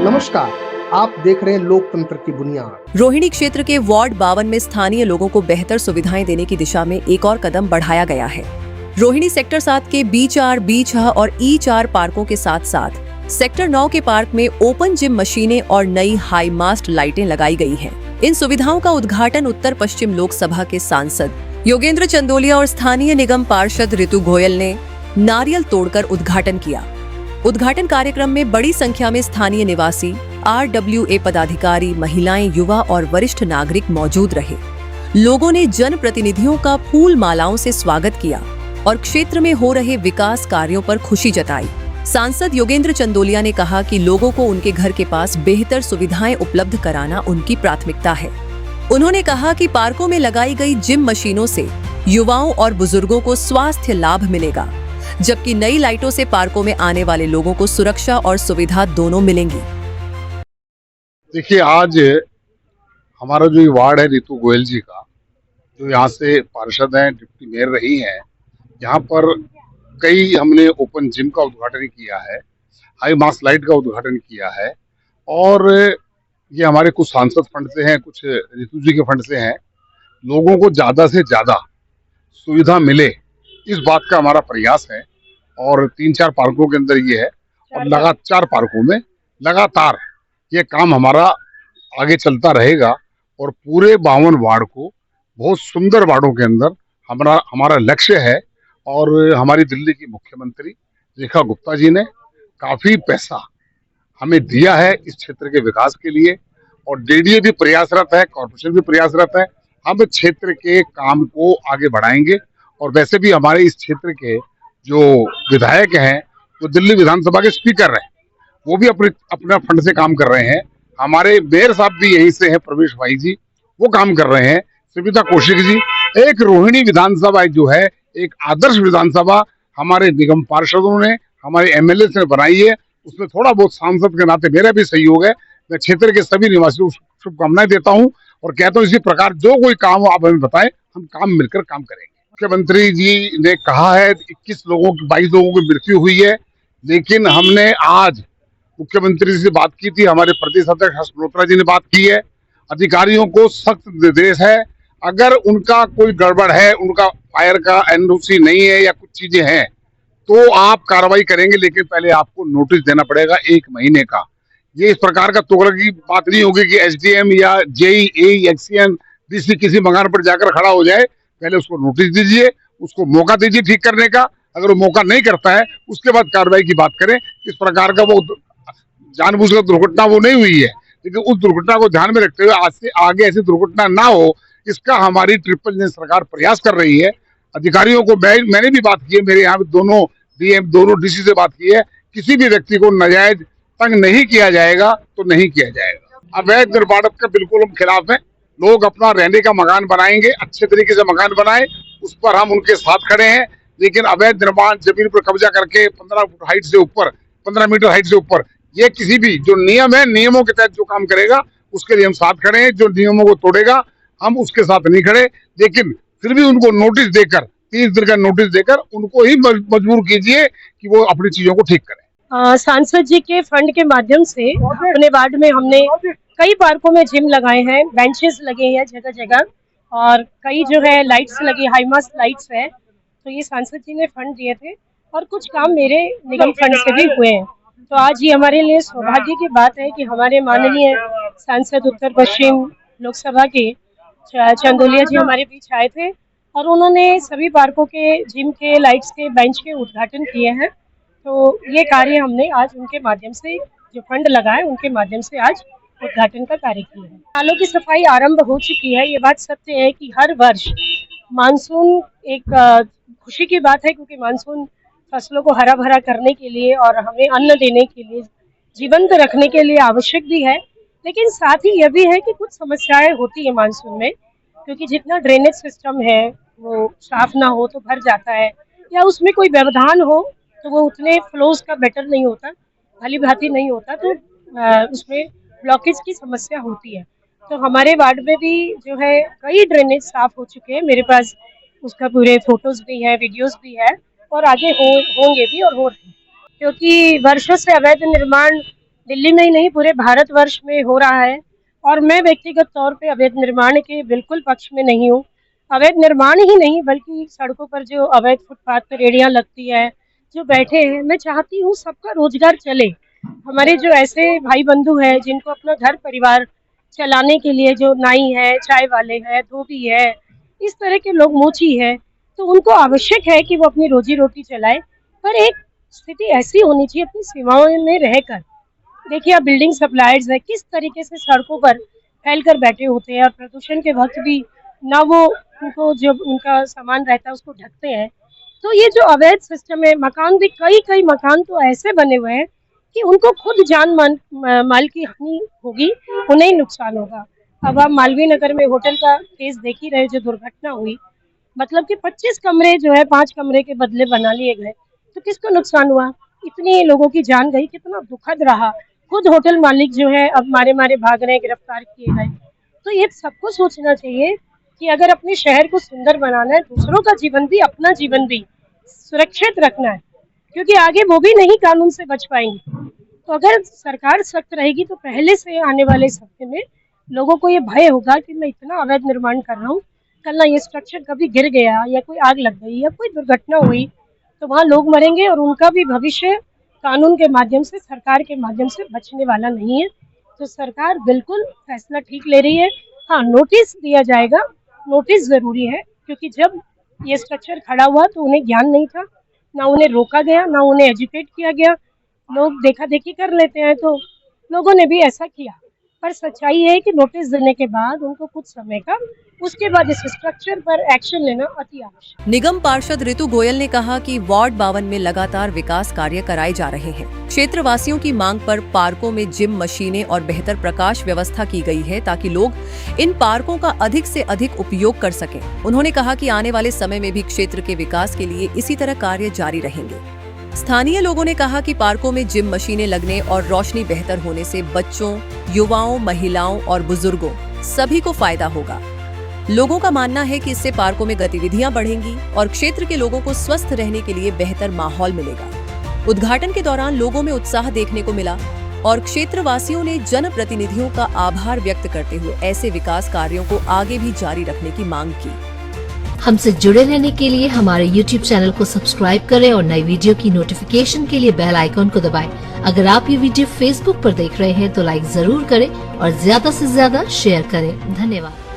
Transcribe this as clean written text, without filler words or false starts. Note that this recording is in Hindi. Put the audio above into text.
नमस्कार, आप देख रहे हैं लोकतंत्र की बुनियाद। रोहिणी क्षेत्र के वार्ड 52 में स्थानीय लोगों को बेहतर सुविधाएं देने की दिशा में एक और कदम बढ़ाया गया है। रोहिणी सेक्टर 7 के B4, B6 और E4 पार्कों के साथ साथ सेक्टर 9 के पार्क में ओपन जिम मशीनें और नई हाई मास्ट लाइटें लगाई गई हैं। इन सुविधाओं का उद्घाटन उत्तर पश्चिम लोकसभा के सांसद योगेंद्र चंदोलिया और स्थानीय निगम पार्षद ऋतु गोयल ने नारियल तोड़कर उद्घाटन किया। उद्घाटन कार्यक्रम में बड़ी संख्या में स्थानीय निवासी, RWA पदाधिकारी, महिलाएं, युवा और वरिष्ठ नागरिक मौजूद रहे। लोगों ने जनप्रतिनिधियों का फूल मालाओं से स्वागत किया और क्षेत्र में हो रहे विकास कार्यों पर खुशी जताई। सांसद योगेंद्र चंदोलिया ने कहा कि लोगों को उनके घर के पास बेहतर सुविधाएं उपलब्ध कराना उनकी प्राथमिकता है। उन्होंने कहा कि पार्कों में लगाई गई जिम मशीनों से युवाओं और बुजुर्गों को स्वास्थ्य लाभ मिलेगा, जबकि नई लाइटों से पार्कों में आने वाले लोगों को सुरक्षा और सुविधा दोनों मिलेंगी। देखिए, आज हमारा जो ये वार्ड है ऋतु गोयल जी का, जो यहाँ से पार्षद हैं, डिप्टी मेयर रही हैं, यहाँ पर कई हमने ओपन जिम का उद्घाटन किया है, हाई मास्ट लाइट का उद्घाटन किया है और ये हमारे कुछ सांसद फंड से हैं, कुछ ऋतु जी के फंड से हैं। लोगों को ज़्यादा से ज़्यादा सुविधा मिले, इस बात का हमारा प्रयास है और 3-4 पार्कों के अंदर ये है और लगातार पार्कों में लगातार ये काम हमारा आगे चलता रहेगा और पूरे 52 वार्ड को बहुत सुंदर वार्डों के अंदर हमारा लक्ष्य है। और हमारी दिल्ली की मुख्यमंत्री रेखा गुप्ता जी ने काफी पैसा हमें दिया है इस क्षेत्र के विकास के लिए और DDA भी प्रयासरत है, कॉर्पोरेशन भी प्रयासरत है। हम क्षेत्र के काम को आगे बढ़ाएंगे और वैसे भी हमारे इस क्षेत्र के जो विधायक हैं, वो दिल्ली विधानसभा के स्पीकर हैं, वो भी अपना फंड से काम कर रहे हैं। हमारे मेयर साहब भी यहीं से हैं, प्रवेश भाई जी, वो काम कर रहे हैं, सुविधा कौशिक जी। एक रोहिणी विधानसभा जो है एक आदर्श विधानसभा हमारे निगम पार्षदों ने, हमारे MLA ने बनाई है। उसमें थोड़ा बहुत सांसद के नाते मेरा भी सहयोग है। मैं क्षेत्र के सभी निवासियों को शुभकामनाएं देता हूं और कहता हूं इसी प्रकार जो कोई काम हो आप हमें बताएं, हम काम मिलकर काम करेंगे। मुख्यमंत्री जी ने कहा है 22 लोगों की मृत्यु हुई है, लेकिन हमने आज मुख्यमंत्री से बात की थी, हमारे प्रदेश अध्यक्ष हर्ष मल्होत्रा जी ने बात की है। अधिकारियों को सख्त निर्देश है, अगर उनका कोई गड़बड़ है, उनका फायर का NOC नहीं है या कुछ चीजें हैं, तो आप कार्रवाई करेंगे, लेकिन पहले आपको नोटिस देना पड़ेगा 1 महीने का। ये इस प्रकार का तोगड़ की बात नहीं होगी कि SDM या JE, AE, XCN, DC किसी मकान पर जाकर खड़ा हो जाए। पहले उसको नोटिस दीजिए, उसको मौका दीजिए ठीक करने का। अगर वो मौका नहीं करता है, उसके बाद कार्रवाई की बात करें। इस प्रकार का वो जानबूझकर दुर्घटना वो नहीं हुई है, लेकिन उस दुर्घटना को ध्यान में रखते हुए आज से आगे ऐसी दुर्घटना ना हो, इसका हमारी ट्रिपल इंजन सरकार प्रयास कर रही है। अधिकारियों को मैंने भी बात की है, मेरे यहाँ दोनों DM, दोनों DC से बात की है, किसी भी व्यक्ति को नाजायज तंग नहीं किया जाएगा तो नहीं किया जाएगा। अवैध निर्माण का बिल्कुल हम खिलाफ हैं। लोग अपना रहने का मकान बनाएंगे, अच्छे तरीके से मकान बनाए, उस पर हम उनके साथ खड़े हैं। लेकिन अवैध निर्माण, जमीन पर कब्जा करके 15 फुट हाइट से ऊपर, 15 मीटर हाइट से ऊपर, ये किसी भी जो नियम है, नियमों के तहत जो काम करेगा उसके लिए हम साथ खड़े हैं। जो नियमों को तोड़ेगा हम उसके साथ नहीं खड़े, लेकिन फिर भी उनको नोटिस देकर, 30 दिन का नोटिस देकर उनको ही मजबूर कीजिए कि वो अपनी चीजों को ठीक करें। सांसद जी के फंड के माध्यम से अपने वार्ड में हमने कई पार्कों में जिम लगाए हैं, बेंचेस लगे हैं जगह जगह और कई जो है लाइट्स लगी, हाई मास्ट लाइट्स है। तो ये सांसद जी ने फंड दिए थे और कुछ काम मेरे निगम फंड से भी हुए हैं। तो आज ये हमारे लिए सौभाग्य की बात है कि हमारे माननीय सांसद उत्तर पश्चिम लोकसभा के चंदोलिया जी हमारे बीच आए थे और उन्होंने सभी पार्कों के जिम के, लाइट्स के, बेंच के उद्घाटन किए हैं। तो ये कार्य हमने आज उनके माध्यम से, जो फंड लगा है उनके माध्यम से आज उद्घाटन का कार्य किया है। नालों की सफाई आरंभ हो चुकी है। ये बात सत्य है कि हर वर्ष मानसून एक खुशी की बात है, क्योंकि मानसून फसलों को हरा भरा करने के लिए और हमें अन्न देने के लिए, जीवंत रखने के लिए आवश्यक भी है। लेकिन साथ ही यह भी है कि कुछ समस्याएं होती है मानसून में, क्योंकि जितना ड्रेनेज सिस्टम है वो साफ ना हो तो भर जाता है, या उसमें कोई व्यवधान हो तो वो उतने फ्लोज का बेटर नहीं होता, भली भांति नहीं होता, तो उसमें ब्लॉकेज की समस्या होती है। तो हमारे वार्ड में भी जो है कई ड्रेनेज साफ हो चुके हैं। मेरे पास उसका पूरे फोटोज भी है, वीडियोस भी है और आगे होंगे भी और हो रहे हैं, क्योंकि वर्षों से अवैध निर्माण दिल्ली में ही नहीं पूरे भारतवर्ष में हो रहा है। और मैं व्यक्तिगत तौर पे अवैध निर्माण के बिल्कुल पक्ष में नहीं हूँ। अवैध निर्माण ही नहीं बल्कि सड़कों पर जो अवैध फुटपाथ पर रेहड़ियाँ लगती है, जो बैठे हैं, मैं चाहती हूँ सबका रोजगार चले। हमारे जो ऐसे भाई बंधु हैं जिनको अपना घर परिवार चलाने के लिए, जो नाई है, चाय वाले हैं, धोबी है, इस तरह के लोग, मोची है, तो उनको आवश्यक है कि वो अपनी रोजी रोटी चलाए। पर एक स्थिति ऐसी होनी चाहिए अपनी सीमाओं में रहकर। देखिए आप बिल्डिंग सप्लायर्स है किस तरीके से सड़कों पर फैल कर बैठे होते हैं और प्रदूषण के वक्त भी ना वो उनको जो उनका सामान रहता है उसको ढकते हैं। तो ये जो अवैध सिस्टम है, मकान भी कई मकान तो ऐसे बने हुए हैं कि उनको खुद जान माल की हानि होगी, उन्हें ही नुकसान होगा। अब आप मालवीय नगर में होटल का केस देख ही रहे, जो दुर्घटना हुई, मतलब कि 25 कमरे जो है 5 कमरे के बदले बना लिए गए, तो किसको नुकसान हुआ? इतनी लोगों की जान गई, कितना दुखद रहा। खुद होटल मालिक जो है अब मारे मारे भाग रहे हैं, गिरफ्तार किए गए। तो ये सबको सोचना चाहिए कि अगर अपने शहर को सुंदर बनाना है, दूसरों का जीवन भी, अपना जीवन भी सुरक्षित रखना है, क्योंकि आगे वो भी नहीं कानून से बच पाएंगे। तो अगर सरकार सख्त रहेगी तो पहले से आने वाले समय में लोगों को ये भय होगा कि मैं इतना अवैध निर्माण कर रहा हूँ, कल ना ये स्ट्रक्चर कभी गिर गया या कोई आग लग गई या कोई दुर्घटना हुई तो वहाँ लोग मरेंगे और उनका भी भविष्य कानून के माध्यम से, सरकार के माध्यम से बचने वाला नहीं है। तो सरकार बिल्कुल फैसला ठीक ले रही है। हाँ, नोटिस दिया जाएगा, नोटिस जरूरी है, क्योंकि जब ये स्ट्रक्चर खड़ा हुआ तो उन्हें ज्ञान नहीं था, ना उन्हें रोका गया, ना उन्हें एजुकेट किया गया। लोग देखा देखी कर लेते हैं, तो लोगों ने भी ऐसा किया। पर सच्चाई है कि नोटिस देने के बाद उनको कुछ समय का, उसके बाद इस स्ट्रक्चर पर एक्शन लेना अति आवश्यक। निगम पार्षद ऋतु गोयल ने कहा कि वार्ड 52 में लगातार विकास कार्य कराए जा रहे हैं। क्षेत्रवासियों की मांग पर पार्कों में जिम मशीनें और बेहतर प्रकाश व्यवस्था की गई है ताकि लोग इन पार्कों का अधिक से अधिक उपयोग कर सकें। उन्होंने कहा कि आने वाले समय में भी क्षेत्र के विकास के लिए इसी तरह कार्य जारी रहेंगे। स्थानीय लोगों ने कहा कि पार्कों में जिम मशीनें लगने और रोशनी बेहतर होने से बच्चों, युवाओं, महिलाओं और बुजुर्गों सभी को फायदा होगा। लोगों का मानना है कि इससे पार्कों में गतिविधियां बढ़ेंगी और क्षेत्र के लोगों को स्वस्थ रहने के लिए बेहतर माहौल मिलेगा। उद्घाटन के दौरान लोगों में उत्साह देखने को मिला और क्षेत्रवासियों ने जनप्रतिनिधियों का आभार व्यक्त करते हुए ऐसे विकास कार्यों को आगे भी जारी रखने की मांग की। हमसे जुड़े रहने के लिए हमारे YouTube चैनल को सब्सक्राइब करें और नई वीडियो की नोटिफिकेशन के लिए बेल आइकॉन को दबाएं। अगर आप ये वीडियो Facebook पर देख रहे हैं तो लाइक जरूर करें और ज्यादा से ज्यादा शेयर करें। धन्यवाद।